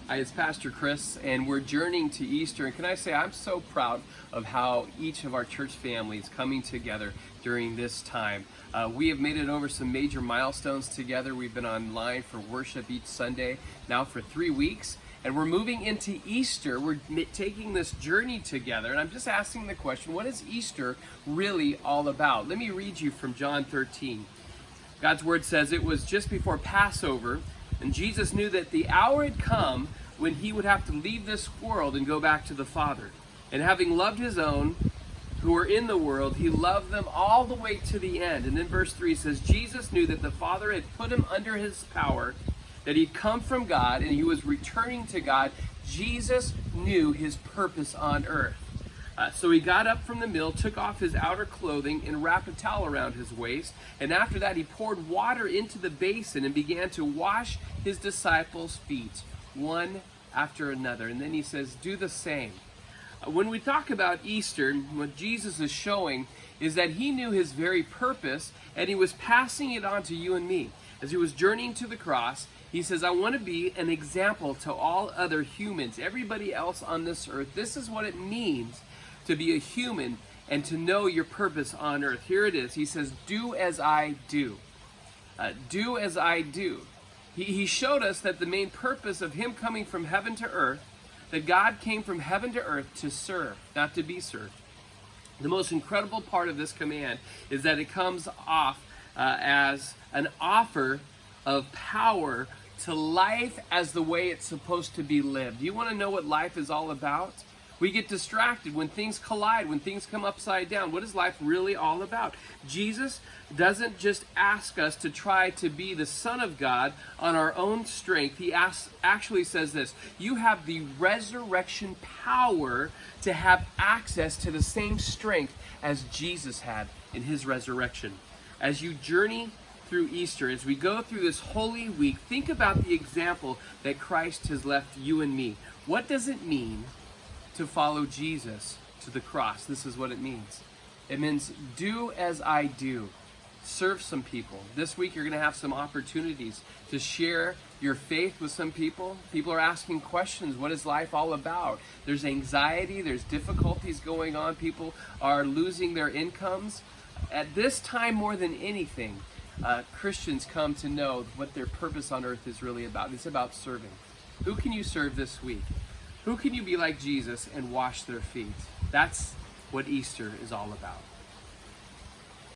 Hi, it's Pastor Chris, and we're journeying to Easter. And can I say, I'm so proud of how each of our church families coming together during this time. We have made it over some major milestones together. We've been online for worship each Sunday now for 3 weeks, and we're moving into Easter. We're taking this journey together, and I'm just asking the question, what is Easter really all about? Let me read you from John 13. God's word says, it was just before Passover, and Jesus knew that the hour had come when he would have to leave this world and go back to the Father. And having loved his own who were in the world, he loved them all the way to the end. And then verse 3 says, Jesus knew that the Father had put him under his power, that he'd come from God and he was returning to God. Jesus knew his purpose on earth. So he got up from the meal, took off his outer clothing, and wrapped a towel around his waist. And after that, he poured water into the basin and began to wash his disciples' feet, one after another. And then he says, do the same. When we talk about Easter, what Jesus is showing is that he knew his very purpose, and he was passing it on to you and me. As he was journeying to the cross, he says, I want to be an example to all other humans, everybody else on this earth. This is what it means to be a human and to know your purpose on earth. Here it is. He says, do as I do. Do as I do. He showed us that the main purpose of him coming from heaven to earth, that God came from heaven to earth to serve, not to be served. The most incredible part of this command is that it comes off as an offer of power to life as the way it's supposed to be lived. Do you want to know what life is all about? We get distracted when things collide, when things come upside down. What is life really all about? Jesus doesn't just ask us to try to be the Son of God on our own strength. He actually says this, you have the resurrection power to have access to the same strength as Jesus had in his resurrection. As you journey through Easter, as we go through this Holy Week, think about the example that Christ has left you and me. What does it mean to follow Jesus to the cross? This is what it means. It means do as I do. Serve some people. This week you're going to have some opportunities to share your faith with some people. People are asking questions. What is life all about? There's anxiety. There's difficulties going on. People are losing their incomes. At this time more than anything, Christians come to know what their purpose on earth is really about. It's about serving. Who can you serve this week? Who can you be like Jesus and wash their feet? That's what Easter is all about.